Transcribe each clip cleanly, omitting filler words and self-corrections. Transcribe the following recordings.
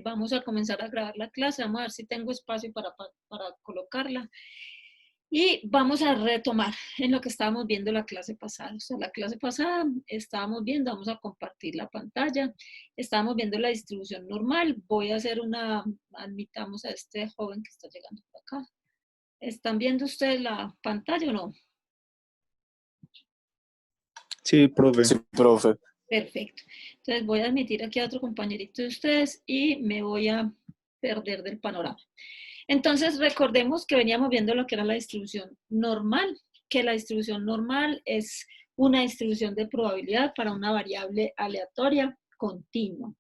Vamos a comenzar a grabar la clase. Vamos a ver si tengo espacio para colocarla. Y vamos a retomar en lo que estábamos viendo la clase pasada. O sea, la clase pasada estábamos viendo, vamos a compartir la pantalla, estábamos viendo la distribución normal. Voy a hacer admitamos a este joven que está llegando por acá. ¿Están viendo ustedes la pantalla o no? Sí, profe. Sí, profe. Perfecto. Entonces voy a admitir aquí a otro compañerito de ustedes y me voy a perder del panorama. Entonces recordemos que veníamos viendo lo que era la distribución normal, que la distribución normal es una distribución de probabilidad para una variable aleatoria continua,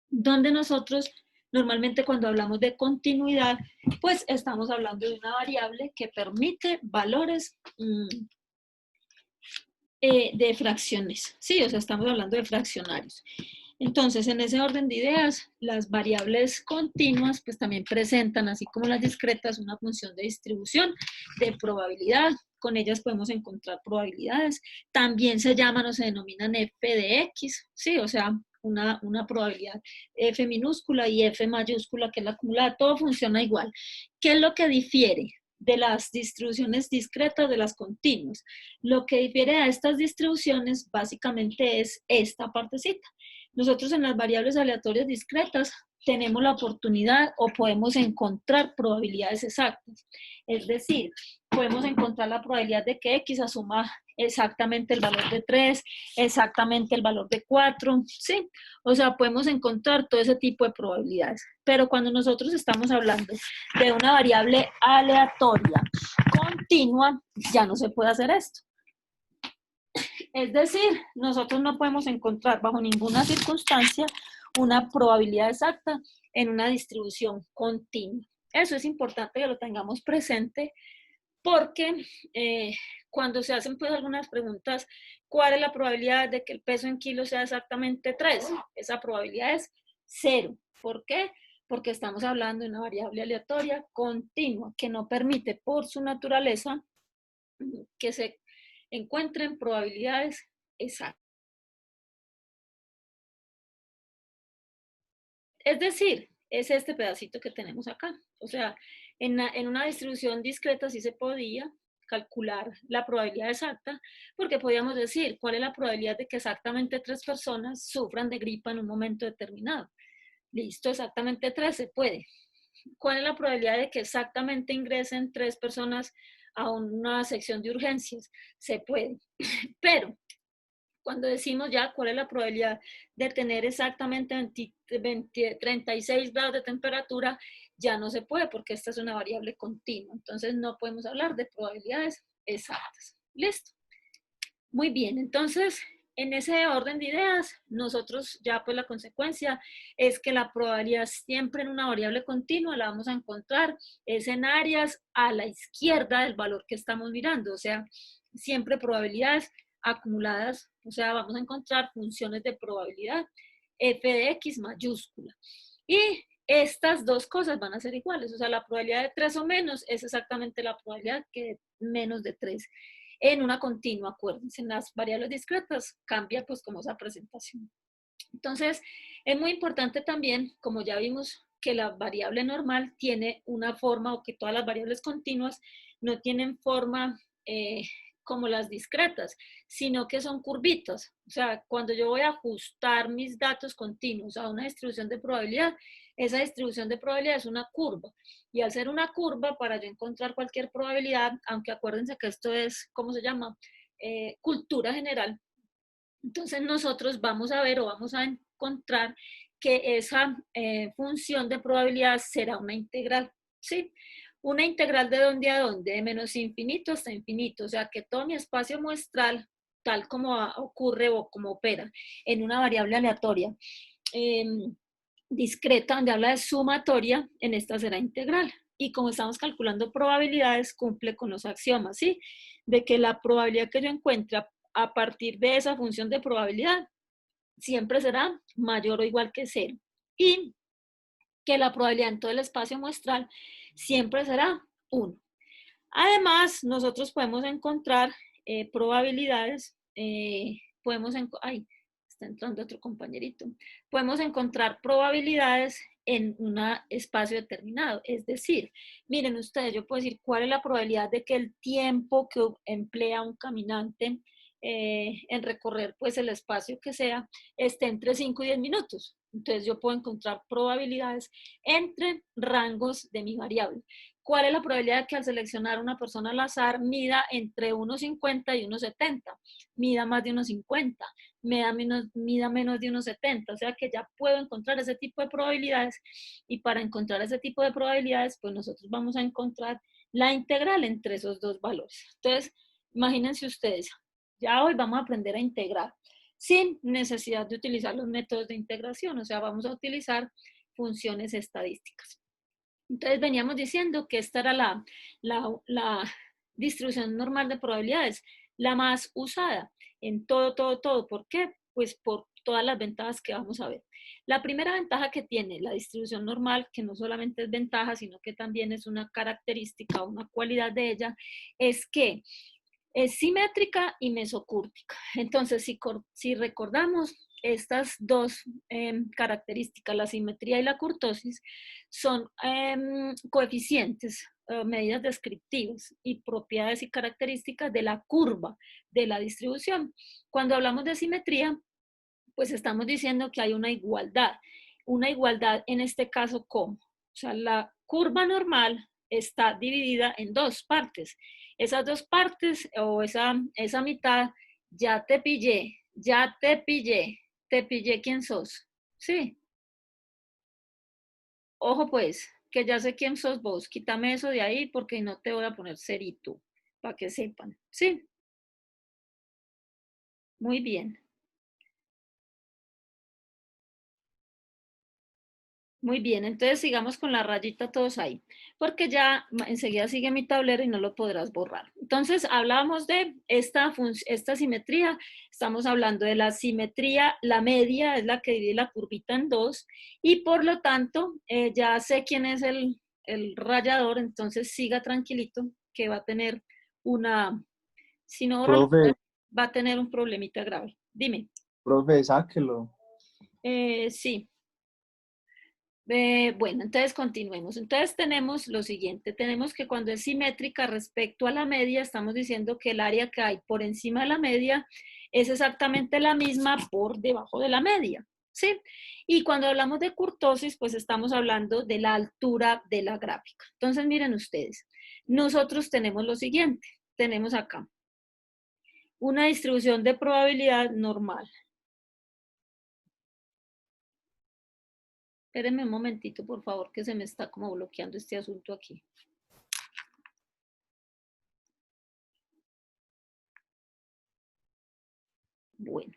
donde nosotros normalmente cuando hablamos de continuidad, pues estamos hablando de una variable que permite valores de fracciones, sí, o sea, estamos hablando de fraccionarios. Entonces, en ese orden de ideas, las variables continuas pues también presentan, así como las discretas, una función de distribución de probabilidad. Con ellas podemos encontrar probabilidades. También se llaman o se denominan f de x, sí, o sea, una probabilidad f minúscula y f mayúscula, que es la acumulada. Todo funciona igual. ¿Qué es lo que difiere de las distribuciones discretas de las continuas? Lo que difiere a estas distribuciones básicamente es esta partecita. Nosotros en las variables aleatorias discretas tenemos la oportunidad o podemos encontrar probabilidades exactas. Es decir, podemos encontrar la probabilidad de que X asuma exactamente el valor de 3, exactamente el valor de 4, ¿sí? O sea, podemos encontrar todo ese tipo de probabilidades. Pero cuando nosotros estamos hablando de una variable aleatoria continua, ya no se puede hacer esto. Es decir, nosotros no podemos encontrar bajo ninguna circunstancia una probabilidad exacta en una distribución continua. Eso es importante que lo tengamos presente porque cuando se hacen pues algunas preguntas, ¿cuál es la probabilidad de que el peso en kilos sea exactamente 3? Esa probabilidad es 0. ¿Por qué? Porque estamos hablando de una variable aleatoria continua que no permite por su naturaleza que se encuentren probabilidades exactas. Es decir, es este pedacito que tenemos acá. O sea, en una distribución discreta sí se podía calcular la probabilidad exacta, porque podíamos decir cuál es la probabilidad de que exactamente 3 personas sufran de gripa en un momento determinado. Listo, exactamente 3 se puede. ¿Cuál es la probabilidad de que exactamente ingresen 3 personas a una sección de urgencias? Se puede. Pero cuando decimos ya cuál es la probabilidad de tener exactamente 36 grados de temperatura, ya no se puede porque esta es una variable continua. Entonces no podemos hablar de probabilidades exactas. ¿Listo? Muy bien, entonces en ese orden de ideas, nosotros ya pues la consecuencia es que la probabilidad siempre en una variable continua la vamos a encontrar es en áreas a la izquierda del valor que estamos mirando, o sea, siempre probabilidades acumuladas, o sea, vamos a encontrar funciones de probabilidad f de x mayúscula. Y estas dos cosas van a ser iguales, o sea, la probabilidad de 3 o menos es exactamente la probabilidad que menos de 3 en una continua, acuérdense, en las variables discretas cambia pues como esa presentación. Entonces, es muy importante también, como ya vimos, que la variable normal tiene una forma, o que todas las variables continuas no tienen forma como las discretas, sino que son curvitas. O sea, cuando yo voy a ajustar mis datos continuos a una distribución de probabilidad, esa distribución de probabilidad es una curva. Y al ser una curva, para yo encontrar cualquier probabilidad, aunque acuérdense que esto es, ¿cómo se llama? Cultura general. Entonces nosotros vamos a ver o vamos a encontrar que esa función de probabilidad será una integral, ¿sí? Una integral de dónde a dónde, de menos infinito hasta infinito, o sea que todo mi espacio muestral, tal como ocurre o como opera en una variable aleatoria discreta, donde habla de sumatoria, en esta será integral. Y como estamos calculando probabilidades, cumple con los axiomas, ¿sí? De que la probabilidad que yo encuentre a partir de esa función de probabilidad siempre será mayor o igual que 0. Y que la probabilidad en todo el espacio muestral siempre será 1. Además, nosotros podemos encontrar probabilidades, está entrando otro compañerito. Podemos encontrar probabilidades en un espacio determinado. Es decir, miren ustedes, yo puedo decir cuál es la probabilidad de que el tiempo que emplea un caminante en recorrer pues el espacio que sea esté entre 5 y 10 minutos. Entonces yo puedo encontrar probabilidades entre rangos de mi variable. ¿Cuál es la probabilidad de que al seleccionar una persona al azar mida entre 1,50 y 1,70? Mida más de 1,50, mida menos de 1,70, o sea que ya puedo encontrar ese tipo de probabilidades, y para encontrar ese tipo de probabilidades, pues nosotros vamos a encontrar la integral entre esos dos valores. Entonces, imagínense ustedes, ya hoy vamos a aprender a integrar sin necesidad de utilizar los métodos de integración, o sea, vamos a utilizar funciones estadísticas. Entonces veníamos diciendo que esta era la distribución normal de probabilidades, la más usada en todo. ¿Por qué? Pues por todas las ventajas que vamos a ver. La primera ventaja que tiene la distribución normal, que no solamente es ventaja, sino que también es una característica, una cualidad de ella, es que es simétrica y mesocúrtica. Entonces, si recordamos, estas dos características, la simetría y la curtosis, son coeficientes, medidas descriptivas y propiedades y características de la curva de la distribución. Cuando hablamos de simetría, pues estamos diciendo que hay una igualdad en este caso, ¿cómo? O sea, la curva normal está dividida en dos partes. Esas dos partes o esa mitad, te pillé quién sos. Sí, ojo pues, que ya sé quién sos vos, quítame eso de ahí porque no te voy a poner cerito, para que sepan. Sí, muy bien. Muy bien, entonces sigamos con la rayita todos ahí, porque ya enseguida sigue mi tablero y no lo podrás borrar. Entonces hablábamos de esta simetría, estamos hablando de la simetría, la media es la que divide la curvita en dos, y por lo tanto ya sé quién es el rayador, entonces siga tranquilito que va a tener si no borra Profe, va a tener un problemita grave. Dime. profe, sáquelo. Sí. Bueno, entonces continuemos. Entonces tenemos lo siguiente, tenemos que cuando es simétrica respecto a la media, estamos diciendo que el área que hay por encima de la media es exactamente la misma por debajo de la media, ¿sí? Y cuando hablamos de kurtosis, pues estamos hablando de la altura de la gráfica. Entonces miren ustedes, nosotros tenemos lo siguiente, tenemos acá una distribución de probabilidad normal. Espérenme un momentito, por favor, que se me está como bloqueando este asunto aquí. Bueno.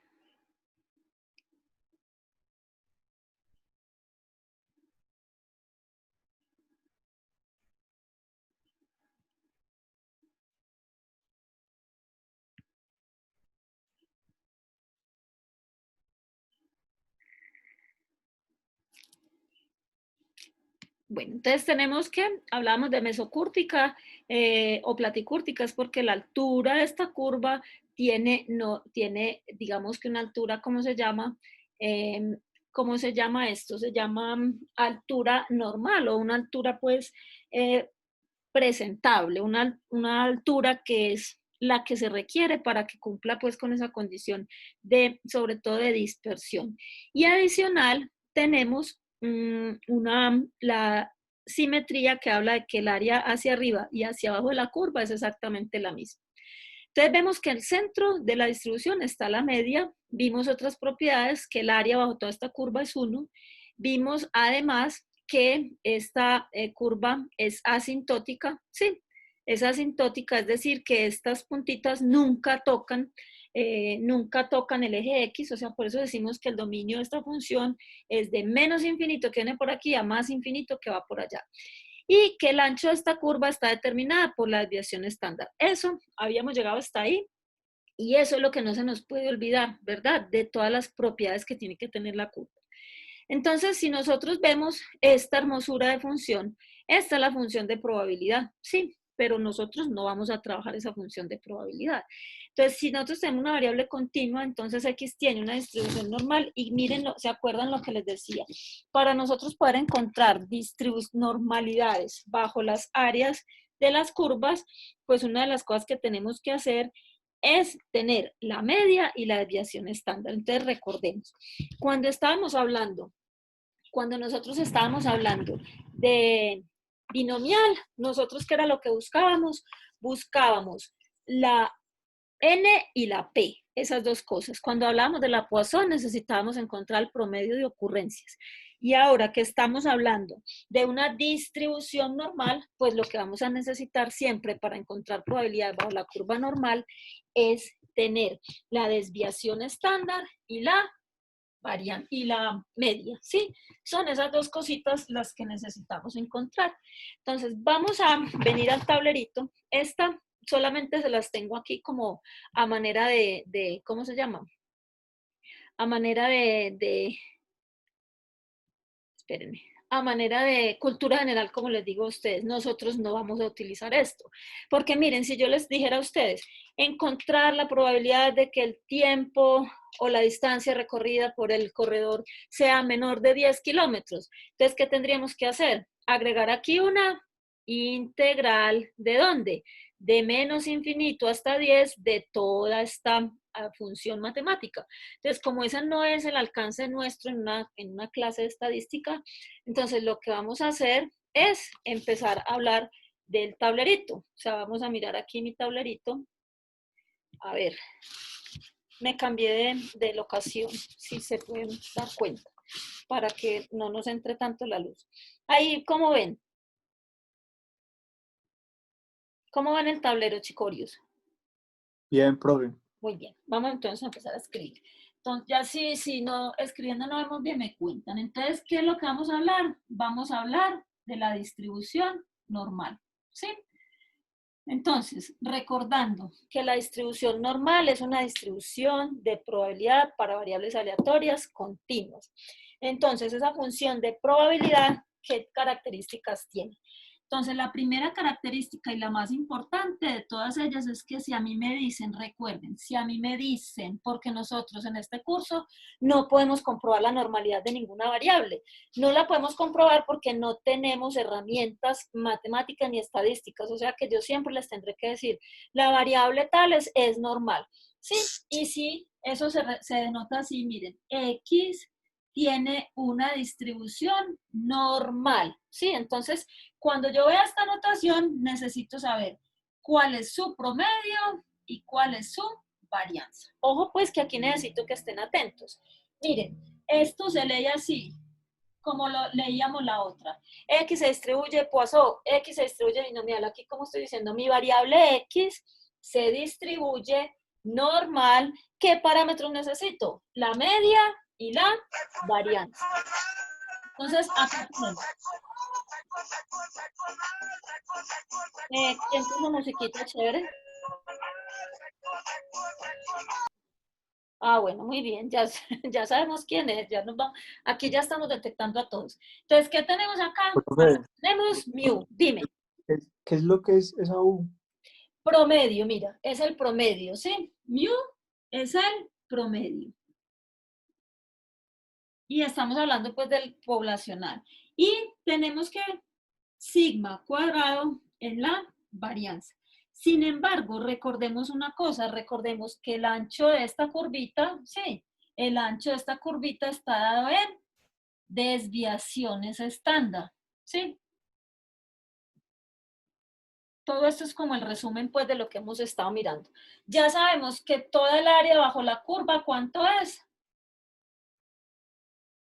Bueno, entonces tenemos que, hablamos de mesocúrtica o platicúrtica, es porque la altura de esta curva tiene, digamos que una altura, ¿cómo se llama? ¿Cómo se llama esto? Se llama altura normal o una altura pues presentable, una altura que es la que se requiere para que cumpla pues con esa condición de, sobre todo de dispersión. Y adicional, tenemos la simetría que habla de que el área hacia arriba y hacia abajo de la curva es exactamente la misma. Entonces vemos que el centro de la distribución está la media, vimos otras propiedades, que el área bajo toda esta curva es 1, vimos además que esta curva es asintótica, sí, es asintótica, es decir, que estas puntitas nunca tocan el eje X, o sea, por eso decimos que el dominio de esta función es de menos infinito que viene por aquí a más infinito que va por allá. Y que el ancho de esta curva está determinada por la desviación estándar. Eso, habíamos llegado hasta ahí, y eso es lo que no se nos puede olvidar, ¿verdad? De todas las propiedades que tiene que tener la curva. Entonces, si nosotros vemos esta hermosura de función, esta es la función de probabilidad, ¿sí? pero nosotros no vamos a trabajar esa función de probabilidad. Entonces, si nosotros tenemos una variable continua, entonces X tiene una distribución normal y miren, ¿se acuerdan lo que les decía? Para nosotros poder encontrar normalidades bajo las áreas de las curvas, pues una de las cosas que tenemos que hacer es tener la media y la desviación estándar. Entonces, recordemos, cuando nosotros estábamos hablando de binomial, nosotros, ¿qué era lo que buscábamos? Buscábamos la N y la P, esas dos cosas. Cuando hablábamos de la Poisson, necesitábamos encontrar el promedio de ocurrencias. Y ahora que estamos hablando de una distribución normal, pues lo que vamos a necesitar siempre para encontrar probabilidad bajo la curva normal es tener la desviación estándar y la media, ¿sí? Son esas dos cositas las que necesitamos encontrar. Entonces, vamos a venir al tablerito. Esta solamente se las tengo aquí como a manera de ¿cómo se llama? A manera espérenme, a manera de cultura general, como les digo a ustedes, nosotros no vamos a utilizar esto. Porque miren, si yo les dijera a ustedes, encontrar la probabilidad de que el tiempo o la distancia recorrida por el corredor sea menor de 10 kilómetros, entonces, ¿qué tendríamos que hacer? Agregar aquí una integral, ¿de dónde? De menos infinito hasta 10 de toda esta función matemática. Entonces, como ese no es el alcance nuestro en una clase de estadística, entonces lo que vamos a hacer es empezar a hablar del tablerito. O sea, vamos a mirar aquí mi tablerito. A ver, me cambié de locación, si se pueden dar cuenta, para que no nos entre tanto la luz. Ahí, ¿cómo ven? ¿Cómo va en el tablero, chicorios? Bien, profe. Muy bien, vamos entonces a empezar a escribir. Entonces, ya si no, escribiendo no vemos bien, me cuentan. Entonces, ¿qué es lo que vamos a hablar? Vamos a hablar de la distribución normal, ¿sí? Entonces, recordando que la distribución normal es una distribución de probabilidad para variables aleatorias continuas. Entonces, esa función de probabilidad, ¿qué características tiene? Entonces, la primera característica y la más importante de todas ellas es que si a mí me dicen, recuerden, si a mí me dicen, porque nosotros en este curso no podemos comprobar la normalidad de ninguna variable, no la podemos comprobar porque no tenemos herramientas matemáticas ni estadísticas, o sea que yo siempre les tendré que decir, la variable tal es normal, ¿sí? Y sí, eso se denota así, miren, X tiene una distribución normal, ¿sí? Entonces, cuando yo vea esta notación, necesito saber cuál es su promedio y cuál es su varianza. Ojo, pues, que aquí necesito que estén atentos. Miren, esto se lee así, como lo leíamos la otra. X se distribuye Poisson, X se distribuye binomial. Aquí, como estoy diciendo, mi variable X se distribuye normal. ¿Qué parámetros necesito? La media y la varianza. Entonces, acá tenemos. ¿Quién puso musiquita chévere? Ah, bueno, muy bien, ya, ya sabemos quién es, ya nos vamos, aquí ya estamos detectando a todos. Entonces, ¿qué tenemos acá? Profe, Tenemos mu, dime. ¿qué es lo que es esa U? Promedio, mira, es el promedio, ¿sí? Mu es el promedio. Y estamos hablando pues del poblacional. Y tenemos que sigma cuadrado en la varianza. Sin embargo, recordemos una cosa, recordemos que el ancho de esta curvita, sí, el ancho de esta curvita está dado en desviaciones estándar, ¿sí? Todo esto es como el resumen pues de lo que hemos estado mirando. Ya sabemos que toda el área bajo la curva, ¿cuánto es?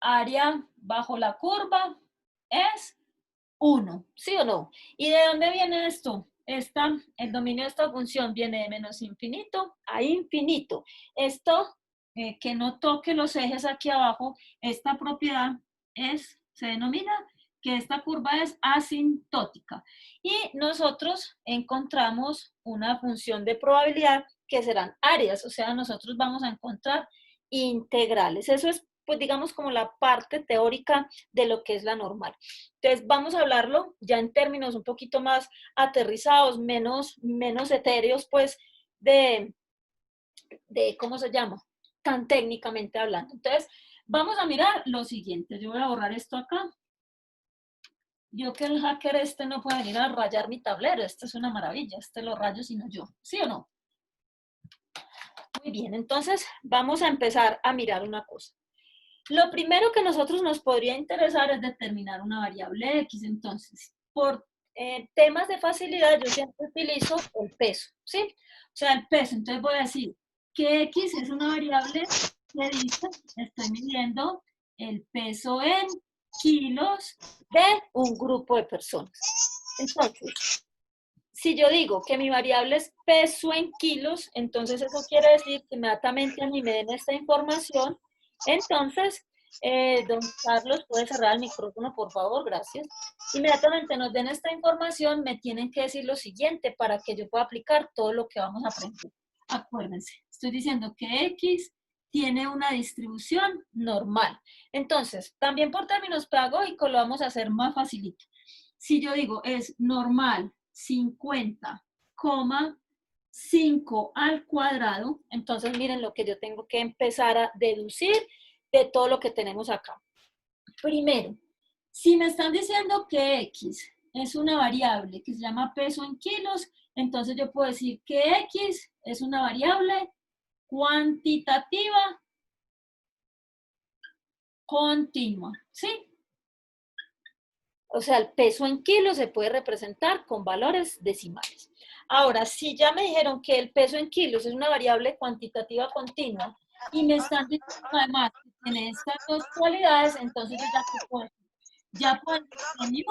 Área bajo la curva es 1, ¿sí o no? ¿Y de dónde viene esto? El dominio de esta función viene de menos infinito a infinito. Esto, que no toque los ejes aquí abajo, esta propiedad se denomina que esta curva es asintótica. Y nosotros encontramos una función de probabilidad que serán áreas, o sea, nosotros vamos a encontrar integrales. Eso es pues digamos como la parte teórica de lo que es la normal. Entonces vamos a hablarlo ya en términos un poquito más aterrizados, menos etéreos, pues de ¿cómo se llama? Tan técnicamente hablando. Entonces vamos a mirar lo siguiente. Yo voy a borrar esto acá. Yo que el hacker no puede venir a rayar mi tablero. Esto es una maravilla. Lo rayo sino yo. ¿Sí o no? Muy bien, entonces vamos a empezar a mirar una cosa. Lo primero que nosotros nos podría interesar es determinar una variable X. Entonces, por temas de facilidad, yo siempre utilizo el peso, ¿sí? O sea, el peso. Entonces voy a decir que X es una variable que dice, estoy midiendo el peso en kilos de un grupo de personas. Entonces, si yo digo que mi variable es peso en kilos, entonces eso quiere decir que inmediatamente a mí me den esta información. Entonces, don Carlos, ¿puede cerrar el micrófono, por favor? Gracias. Inmediatamente nos den esta información, me tienen que decir lo siguiente para que yo pueda aplicar todo lo que vamos a aprender. Acuérdense, estoy diciendo que X tiene una distribución normal. Entonces, también por términos pedagógicos lo vamos a hacer más facilito. Si yo digo es normal 50,5 al cuadrado, entonces miren lo que yo tengo que empezar a deducir de todo lo que tenemos acá. Primero, si me están diciendo que X es una variable que se llama peso en kilos, entonces yo puedo decir que X es una variable cuantitativa continua, ¿sí? O sea, el peso en kilos se puede representar con valores decimales. Ahora, si ya me dijeron que el peso en kilos es una variable cuantitativa continua y me están diciendo además que tiene estas dos cualidades, entonces yo ya puedo decir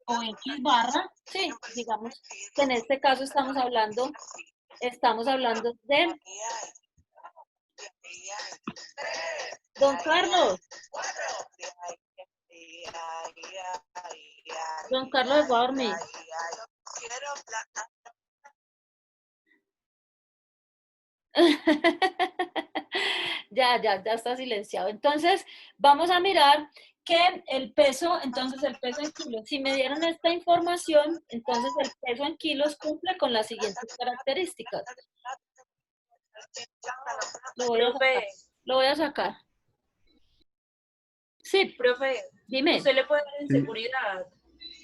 o X barra, sí, digamos que en este caso estamos hablando de Don Carlos. Don Carlos va a dormir. Ya está silenciado. Entonces, vamos a mirar que el peso en kilos, si me dieron esta información, entonces el peso en kilos cumple con las siguientes características. Lo voy a sacar. Sí, profe, dime. ¿usted le puede dar en seguridad?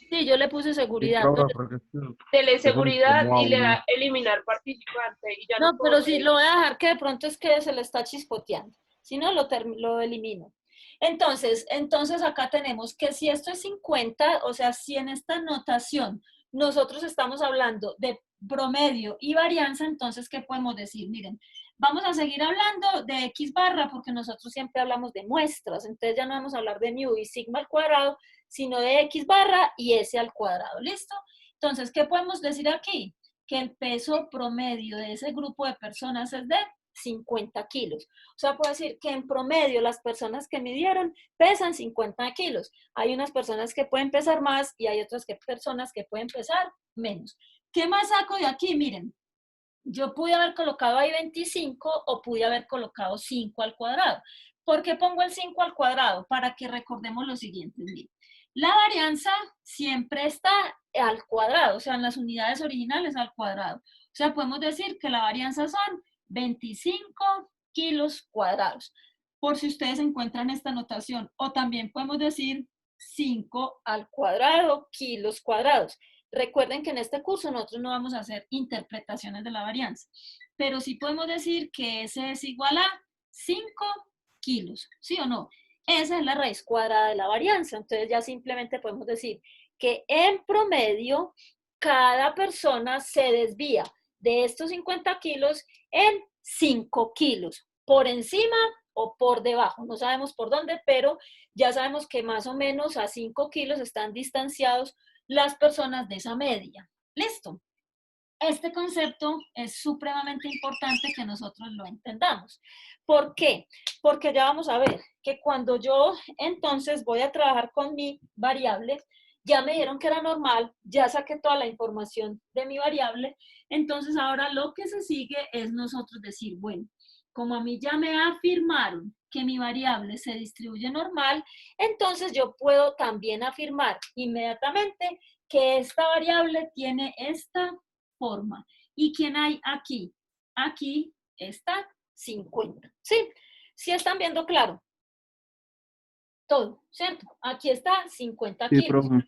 Sí, yo le puse seguridad. Dele seguridad y le da eliminar participante. Y ya no, pero sí, lo voy a dejar que de pronto es que se le está chispoteando. Si no, lo elimino. Entonces acá tenemos que si esto es 50, o sea, si en esta notación nosotros estamos hablando de promedio y varianza, entonces, ¿qué podemos decir? Miren, vamos a seguir hablando de X barra porque nosotros siempre hablamos de muestras, entonces ya no vamos a hablar de mu y sigma al cuadrado, sino de X barra y S al cuadrado, ¿listo? Entonces, ¿qué podemos decir aquí? Que el peso promedio de ese grupo de personas es de 50 kilos. O sea, puedo decir que en promedio las personas que midieron pesan 50 kilos. Hay unas personas que pueden pesar más y hay otras personas que pueden pesar menos. ¿Qué más saco de aquí? Miren, yo pude haber colocado ahí 25 o pude haber colocado 5 al cuadrado. ¿Por qué pongo el 5 al cuadrado? Para que recordemos lo siguiente. Miren, la varianza siempre está al cuadrado, o sea, en las unidades originales al cuadrado. O sea, podemos decir que la varianza son 25 kilos cuadrados, por si ustedes encuentran esta notación. O también podemos decir 5 al cuadrado, kilos cuadrados. Recuerden que en este curso nosotros no vamos a hacer interpretaciones de la varianza, pero sí podemos decir que S es igual a 5 kilos, ¿sí o no? Esa es la raíz cuadrada de la varianza. Entonces ya simplemente podemos decir que en promedio cada persona se desvía de estos 50 kilos en 5 kilos, por encima o por debajo. No sabemos por dónde, pero ya sabemos que más o menos a 5 kilos están distanciados las personas de esa media. ¿Listo? Este concepto es supremamente importante que nosotros lo entendamos. ¿Por qué? Porque ya vamos a ver que cuando yo entonces voy a trabajar con mi variable, ya me dijeron que era normal, ya saqué toda la información de mi variable, entonces ahora lo que se sigue es nosotros decir, bueno, como a mí ya me afirmaron que mi variable se distribuye normal, entonces yo puedo también afirmar inmediatamente que esta variable tiene esta forma. ¿Y quién hay aquí? Aquí está 50, ¿sí? ¿Sí están viendo claro? Todo, ¿cierto? Aquí está 50 Sí, kilos. profe.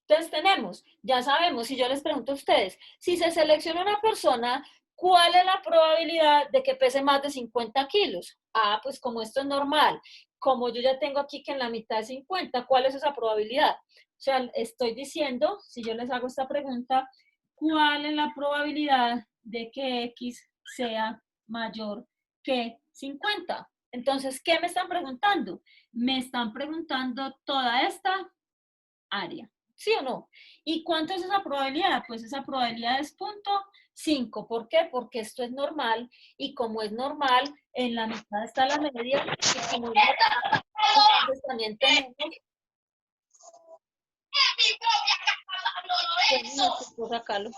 Entonces tenemos, ya sabemos, si yo les pregunto a ustedes, si se selecciona una persona, ¿cuál es la probabilidad de que pese más de 50 kilos? Ah, pues como esto es normal, como yo ya tengo aquí que en la mitad es 50, ¿cuál es esa probabilidad? O sea, estoy diciendo, si yo les hago esta pregunta, ¿cuál es la probabilidad de que X sea mayor que 50? Entonces, ¿qué me están preguntando? Me están preguntando toda esta área. ¿Sí o no? ¿Y cuánto es esa probabilidad? Pues esa probabilidad es 0.5. ¿Por qué? Porque esto es normal y como es normal, en la mitad está la media y como es normal, entonces también tenemos... Sacarlo.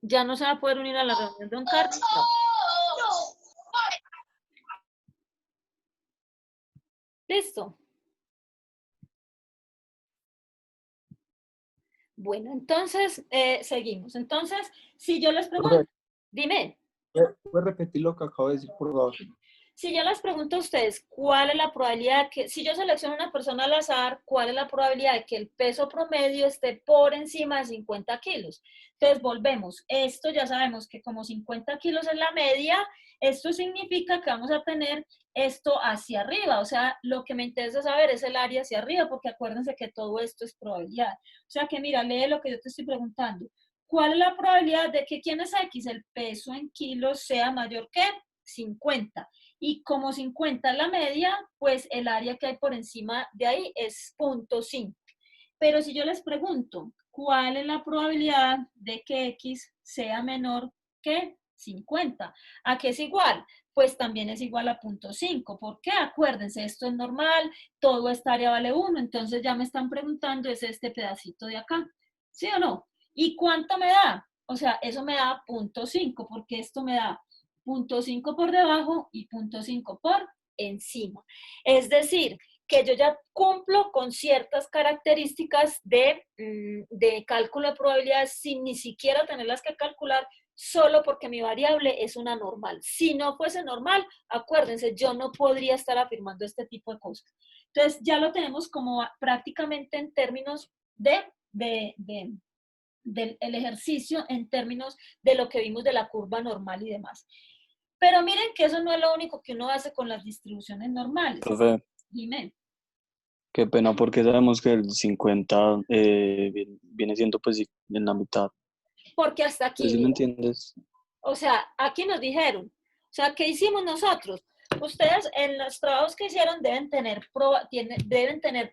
Ya no se va a poder unir a la reunión de Don Carlos. Listo. Bueno, entonces, seguimos. Entonces, si yo les pregunto, Profe, dime. ¿puedes repetir lo que acabo de decir, por favor? Si yo les pregunto a ustedes, ¿cuál es la probabilidad de que, si yo selecciono una persona al azar, cuál es la probabilidad de que el peso promedio esté por encima de 50 kilos? Entonces, volvemos. Esto ya sabemos que como 50 kilos es la media, esto significa que vamos a tener esto hacia arriba. O sea, lo que me interesa saber es el área hacia arriba, porque acuérdense que todo esto es probabilidad. O sea que mira, lee lo que yo te estoy preguntando. ¿Cuál es la probabilidad de que quién es X, el peso en kilos, sea mayor que 50? Y como 50 es la media, pues el área que hay por encima de ahí es 0.5. Pero si yo les pregunto, ¿cuál es la probabilidad de que X sea menor que 50? ¿A qué es igual? Pues también es igual a 0.5. ¿Por qué? Acuérdense, esto es normal, todo esta área vale 1, entonces ya me están preguntando, es este pedacito de acá, ¿sí o no? ¿Y cuánto me da? O sea, eso me da 0.5, porque esto me da 0.5 por debajo y 0.5 por encima. Es decir, que yo ya cumplo con ciertas características de cálculo de probabilidades sin ni siquiera tenerlas que calcular, solo porque mi variable es una normal. Si no fuese normal, acuérdense, yo no podría estar afirmando este tipo de cosas. Entonces, ya lo tenemos como prácticamente en términos del ejercicio, en términos de lo que vimos de la curva normal y demás. Pero miren que eso no es lo único que uno hace con las distribuciones normales. Profe, Dime. qué pena porque sabemos que el 50 viene siendo pues en la mitad. Porque hasta aquí, ¿Sí me mira, entiendes? o sea, aquí nos dijeron, o sea, ¿qué hicimos nosotros? Ustedes en los trabajos que hicieron deben tener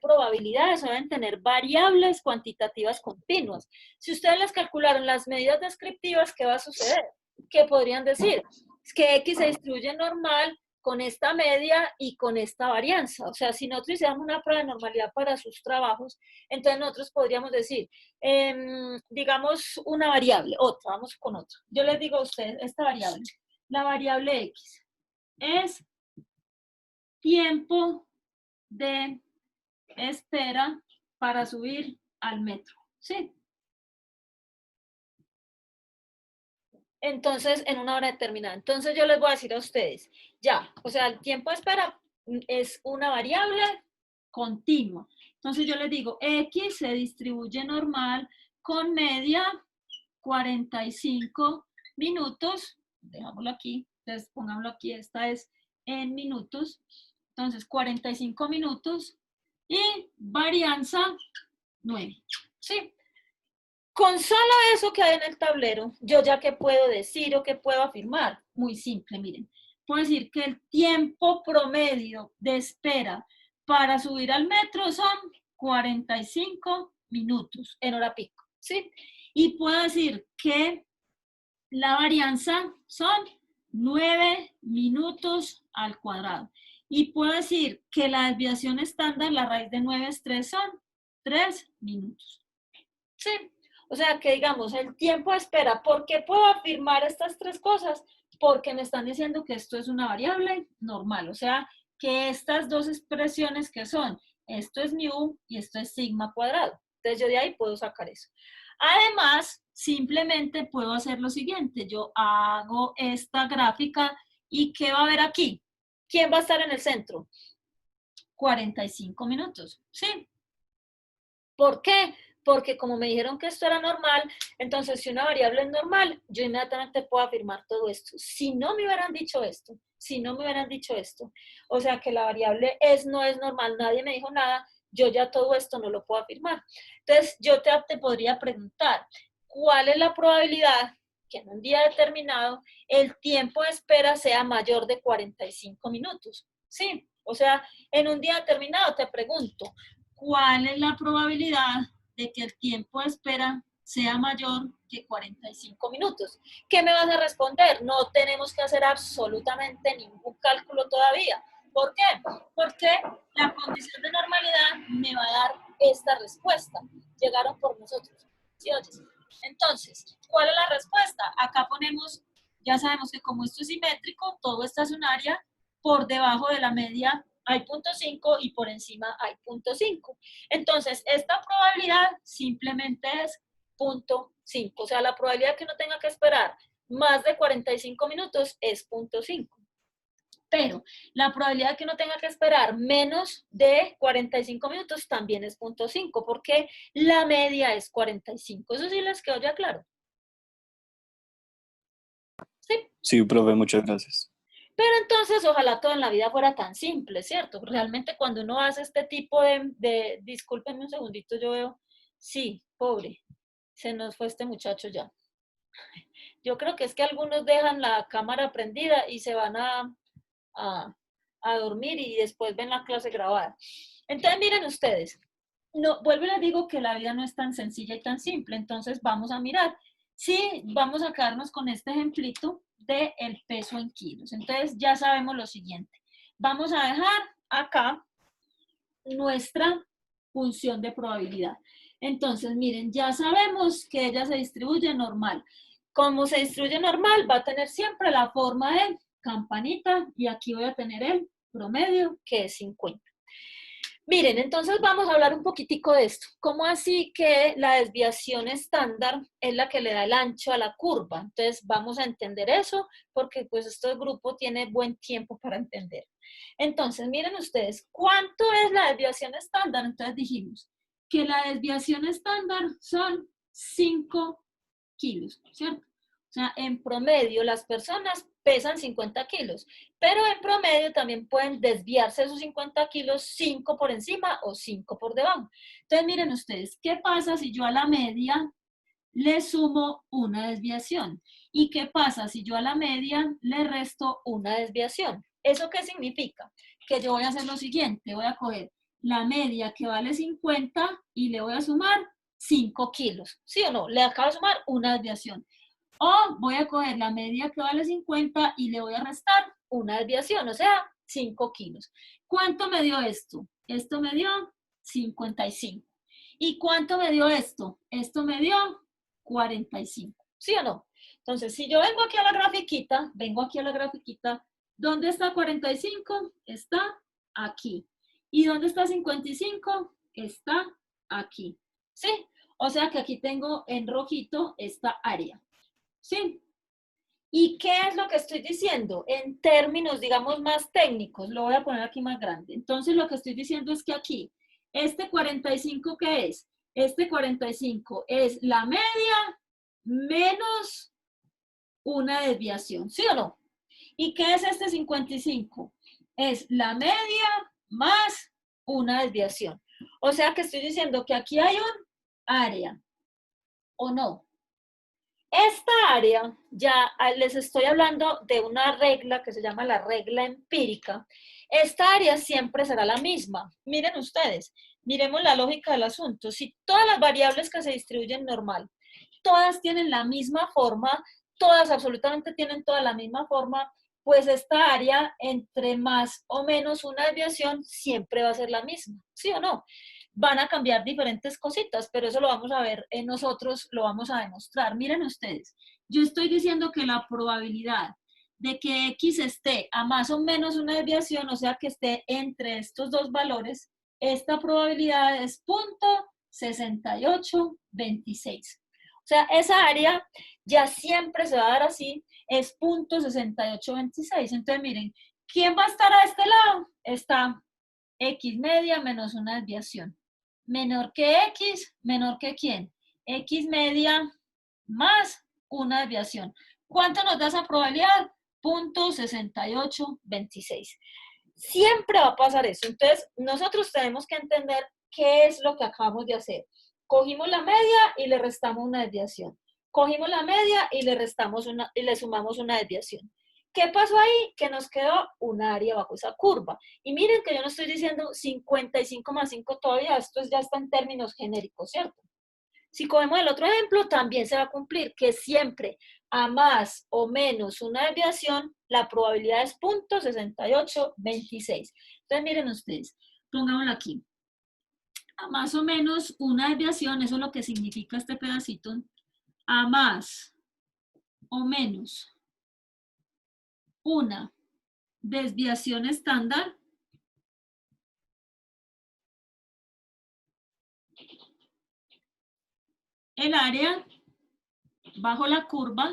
probabilidades o deben tener variables cuantitativas continuas. Si ustedes les calcularon las medidas descriptivas, ¿qué va a suceder? ¿Qué podrían decir? Es que X se distribuye normal con esta media y con esta varianza. O sea, si nosotros hiciéramos una prueba de normalidad para sus trabajos, entonces nosotros podríamos decir, digamos, una variable, otra, vamos con otra. Yo les digo a ustedes, esta variable, la variable X, es tiempo de espera para subir al metro, ¿sí? Entonces, en una hora determinada. Entonces, yo les voy a decir a ustedes, ya, o sea, el tiempo de espera es una variable continua. Entonces, yo les digo, X se distribuye normal con media 45 minutos. Dejámoslo aquí, entonces pongámoslo aquí, esta es en minutos. Entonces, 45 minutos y varianza 9. ¿Sí? Con solo eso que hay en el tablero, yo ya que puedo decir o que puedo afirmar, muy simple, miren. Puedo decir que el tiempo promedio de espera para subir al metro son 45 minutos en hora pico, ¿sí? Y puedo decir que la varianza son 9 minutos al cuadrado. Y puedo decir que la desviación estándar, la raíz de 9 es 3, son 3 minutos. ¿Sí? O sea, que digamos, el tiempo de espera, ¿por qué puedo afirmar estas tres cosas? Porque me están diciendo que esto es una variable normal, o sea, que estas dos expresiones que son, esto es mu y esto es sigma cuadrado. Entonces yo de ahí puedo sacar eso. Además, simplemente puedo hacer lo siguiente, yo hago esta gráfica y ¿qué va a haber aquí? ¿Quién va a estar en el centro? 45 minutos, ¿sí? ¿Por qué? Porque como me dijeron que esto era normal, entonces si una variable es normal, yo inmediatamente puedo afirmar todo esto. Si no me hubieran dicho esto, o sea que la variable no es normal, nadie me dijo nada, yo ya todo esto no lo puedo afirmar. Entonces yo te podría preguntar, ¿cuál es la probabilidad que en un día determinado el tiempo de espera sea mayor de 45 minutos? Sí, o sea, en un día determinado te pregunto, ¿cuál es la probabilidad de que el tiempo de espera sea mayor que 45 minutos? ¿Qué me vas a responder? No tenemos que hacer absolutamente ningún cálculo todavía. ¿Por qué? Porque la condición de normalidad me va a dar esta respuesta. Llegaron por nosotros. ¿Sí oyes? Entonces, ¿cuál es la respuesta? Acá ponemos, ya sabemos que como esto es simétrico, todo esto es un área, por debajo de la media hay 0.5 y por encima hay 0.5. Entonces, esta probabilidad simplemente es 0.5. O sea, la probabilidad que no tenga que esperar más de 45 minutos es 0.5. Pero la probabilidad que no tenga que esperar menos de 45 minutos también es 0.5, porque la media es 45. Eso sí les quedó ya claro. ¿Sí? Sí, profe, muchas gracias. Pero entonces, ojalá todo en la vida fuera tan simple, ¿cierto? Realmente cuando uno hace este tipo discúlpenme un segundito, yo veo, sí, pobre, se nos fue este muchacho ya. Yo creo que es que algunos dejan la cámara prendida y se van a dormir y después ven la clase grabada. Entonces, miren ustedes, no, vuelvo y les digo que la vida no es tan sencilla y tan simple, entonces vamos a mirar. Sí, vamos a quedarnos con este ejemplito del peso en kilos. Entonces ya sabemos lo siguiente. Vamos a dejar acá nuestra función de probabilidad. Entonces, miren, ya sabemos que ella se distribuye normal. Como se distribuye normal, va a tener siempre la forma de campanita y aquí voy a tener el promedio, que es 50. Miren, entonces vamos a hablar un poquitico de esto. ¿Cómo así que la desviación estándar es la que le da el ancho a la curva? Entonces vamos a entender eso porque pues este grupo tiene buen tiempo para entender. Entonces, miren ustedes, ¿cuánto es la desviación estándar? Entonces dijimos que la desviación estándar son 5 kilos, ¿cierto? O sea, en promedio las personas pesan 50 kilos, pero en promedio también pueden desviarse esos 50 kilos 5 por encima o 5 por debajo. Entonces, miren ustedes, ¿qué pasa si yo a la media le sumo una desviación? ¿Y qué pasa si yo a la media le resto una desviación? ¿Eso qué significa? Que yo voy a hacer lo siguiente, voy a coger la media que vale 50 y le voy a sumar 5 kilos, ¿sí o no? Le acabo de sumar una desviación. O voy a coger la media que vale 50 y le voy a restar una desviación, o sea, 5 kilos. ¿Cuánto me dio esto? Esto me dio 55. ¿Y cuánto me dio esto? Esto me dio 45. ¿Sí o no? Entonces, si yo vengo aquí a la grafiquita, ¿dónde está 45? Está aquí. ¿Y dónde está 55? Está aquí. ¿Sí? O sea que aquí tengo en rojito esta área. ¿Sí? ¿Y qué es lo que estoy diciendo? En términos, digamos, más técnicos, lo voy a poner aquí más grande. Entonces, lo que estoy diciendo es que aquí, este 45, ¿qué es? Este 45 es la media menos una desviación, ¿sí o no? ¿Y qué es este 55? Es la media más una desviación. O sea que estoy diciendo que aquí hay un área, ¿o no? Esta área, ya les estoy hablando de una regla que se llama la regla empírica. Esta área siempre será la misma. Miren ustedes, miremos la lógica del asunto. Si todas las variables que se distribuyen normal, todas tienen la misma forma, todas absolutamente tienen toda la misma forma, pues esta área, entre más o menos una desviación, siempre va a ser la misma, ¿sí o no? van a cambiar diferentes cositas, pero eso lo vamos a ver nosotros, lo vamos a demostrar. Miren ustedes, yo estoy diciendo que la probabilidad de que X esté a más o menos una desviación, o sea, que esté entre estos dos valores, esta probabilidad es 0.6826. O sea, esa área ya siempre se va a dar así, es 0.6826. Entonces, miren, ¿quién va a estar a este lado? Está X media menos una desviación. Menor que X, menor que ¿quién? X media más una desviación. ¿Cuánto nos da esa probabilidad? 0.6826. Siempre va a pasar eso. Entonces, nosotros tenemos que entender qué es lo que acabamos de hacer. Cogimos la media y le restamos una desviación. Cogimos la media y le sumamos una desviación. ¿Qué pasó ahí? Que nos quedó un área bajo esa curva. Y miren que yo no estoy diciendo 55 más 5 todavía, esto ya está en términos genéricos, ¿cierto? Si cogemos el otro ejemplo, también se va a cumplir que siempre a más o menos una desviación, la probabilidad es 0.6826. Entonces, miren ustedes, pongámoslo aquí. A más o menos una desviación, eso es lo que significa este pedacito, a más o menos una desviación estándar el área bajo la curva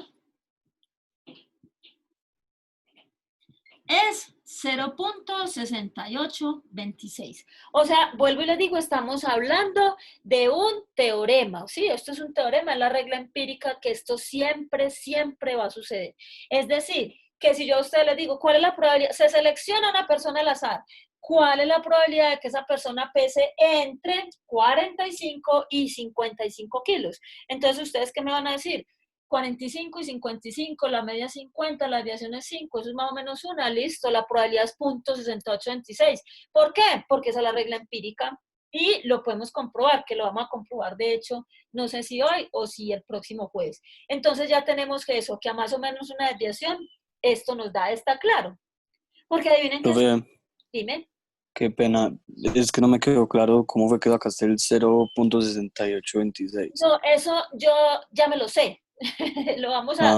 es 0.6826. O sea, vuelvo y les digo, estamos hablando de un teorema, ¿sí? Esto es un teorema, es la regla empírica que esto siempre, siempre va a suceder. Es decir, que si yo a ustedes les digo, ¿cuál es la probabilidad? Se selecciona una persona al azar. ¿Cuál es la probabilidad de que esa persona pese entre 45 y 55 kilos? Entonces, ¿ustedes qué me van a decir? 45 y 55, la media 50, la desviación es 5, eso es más o menos una, listo, la probabilidad es 0.6826. ¿Por qué? Porque esa es la regla empírica y lo podemos comprobar, que lo vamos a comprobar, de hecho, no sé si hoy o si el próximo jueves. Entonces ya tenemos que eso, que a más o menos una desviación, esto nos da, está claro. Porque adivinen que... Dime. Qué pena, es que no me quedó claro cómo fue que sacaste el 0.6826. No, eso yo ya me lo sé. lo vamos a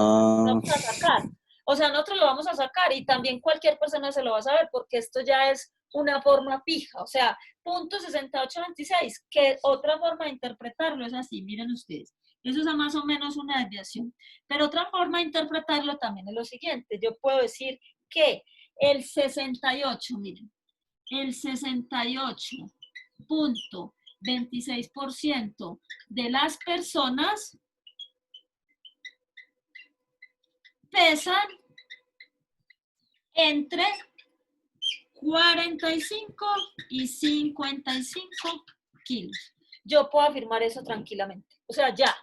sacar. O sea, nosotros lo vamos a sacar y también cualquier persona se lo va a saber porque esto ya es una forma fija. O sea, 0.6826, que otra forma de interpretarlo es así, miren ustedes. Eso es más o menos una desviación. Pero otra forma de interpretarlo también es lo siguiente. Yo puedo decir que el 68, miren, el 68.26% de las personas pesan entre 45 y 55 kilos. Yo puedo afirmar eso tranquilamente. O sea, ya.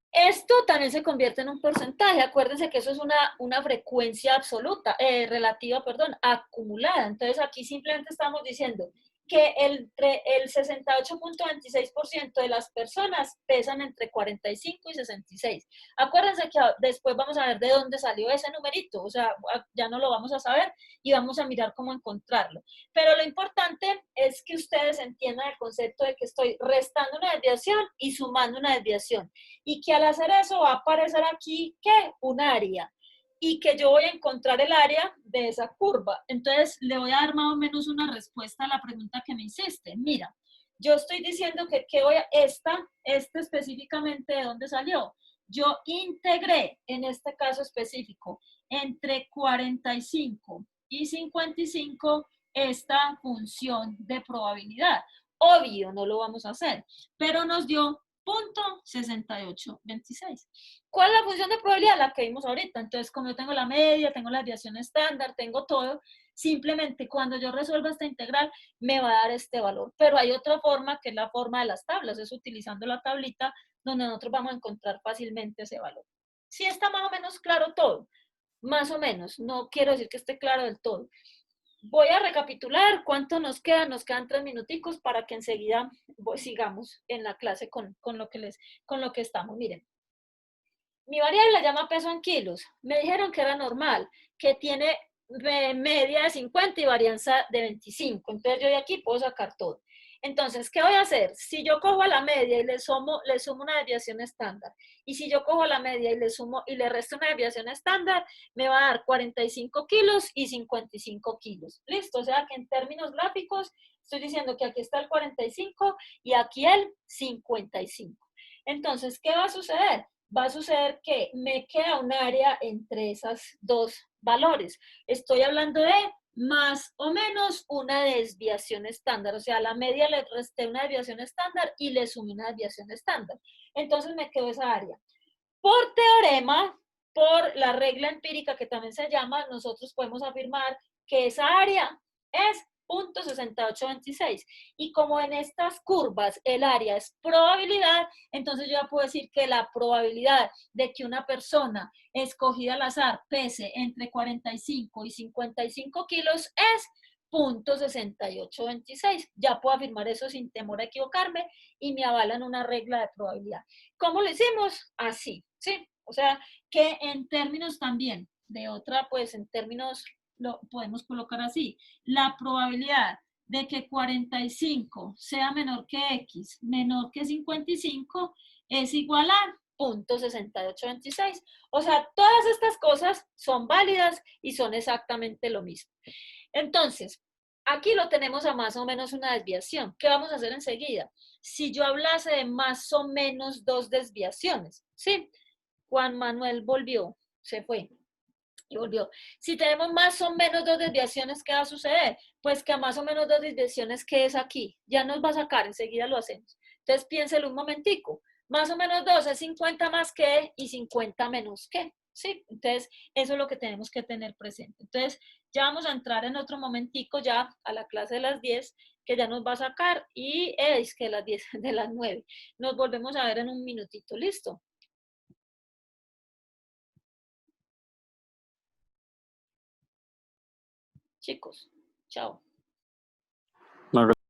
Esto también se convierte en un porcentaje. Acuérdense que eso es una frecuencia absoluta, relativa, perdón, acumulada. Entonces aquí simplemente estamos diciendo que el 68.26% de las personas pesan entre 45 y 66. Acuérdense que después vamos a ver de dónde salió ese numerito, o sea, ya no lo vamos a saber y vamos a mirar cómo encontrarlo. Pero lo importante es que ustedes entiendan el concepto de que estoy restando una desviación y sumando una desviación. Y que al hacer eso va a aparecer aquí, ¿qué? Un área. Y que yo voy a encontrar el área de esa curva. Entonces, le voy a dar más o menos una respuesta a la pregunta que me hiciste. Mira, yo estoy diciendo que esta específicamente, ¿de dónde salió? Yo integré, en este caso específico, entre 45 y 55 esta función de probabilidad. Obvio, no lo vamos a hacer, pero nos dio 0.6826. ¿Cuál es la función de probabilidad? La que vimos ahorita. Entonces, como yo tengo la media, tengo la desviación estándar, tengo todo, simplemente cuando yo resuelva esta integral, me va a dar este valor. Pero hay otra forma, que es la forma de las tablas, es utilizando la tablita, donde nosotros vamos a encontrar fácilmente ese valor. Sí está más o menos claro todo, más o menos, no quiero decir que esté claro del todo. Voy a recapitular cuánto nos quedan 3 minuticos para que enseguida sigamos en la clase con lo que estamos. Miren, mi variable la llama peso en kilos. Me dijeron que era normal, que tiene media de 50 y varianza de 25. Entonces yo de aquí puedo sacar todo. Entonces, ¿qué voy a hacer? Si yo cojo a la media y le sumo una desviación estándar, y si yo cojo a la media y le resto una desviación estándar, me va a dar 45 kilos y 55 kilos. ¿Listo? O sea que en términos gráficos, estoy diciendo que aquí está el 45 y aquí el 55. Entonces, ¿qué va a suceder? Va a suceder que me queda un área entre esos dos valores. Estoy hablando de más o menos una desviación estándar. O sea, a la media le resté una desviación estándar y le sumé una desviación estándar. Entonces me quedó esa área. Por teorema, por la regla empírica que también se llama, nosotros podemos afirmar que esa área es 0.6826. Y como en estas curvas el área es probabilidad, entonces yo ya puedo decir que la probabilidad de que una persona escogida al azar pese entre 45 y 55 kilos es 0.6826. Ya puedo afirmar eso sin temor a equivocarme y me avalan una regla de probabilidad. ¿Cómo lo hicimos? Así, ¿sí? O sea, que en términos también de otra, pues en términos lo podemos colocar así. La probabilidad de que 45 sea menor que X, menor que 55, es igual a 0.6826. O sea, todas estas cosas son válidas y son exactamente lo mismo. Entonces, aquí lo tenemos a más o menos una desviación. ¿Qué vamos a hacer enseguida? Si yo hablase de más o menos dos desviaciones, ¿sí? Juan Manuel volvió, se fue y volvió. Si tenemos más o menos dos desviaciones, ¿qué va a suceder? Pues que a más o menos dos desviaciones, ¿qué es aquí? Ya nos va a sacar, enseguida lo hacemos. Entonces piénselo un momentico. Más o menos 2 es 50 más que y 50 menos que. ¿Sí? Entonces, eso es lo que tenemos que tener presente. Entonces, ya vamos a entrar en otro momentico ya a la clase de las 10, que ya nos va a sacar, y es que las 10 de las 9. Nos volvemos a ver en un minutito. ¿Listo? Chicos, chao.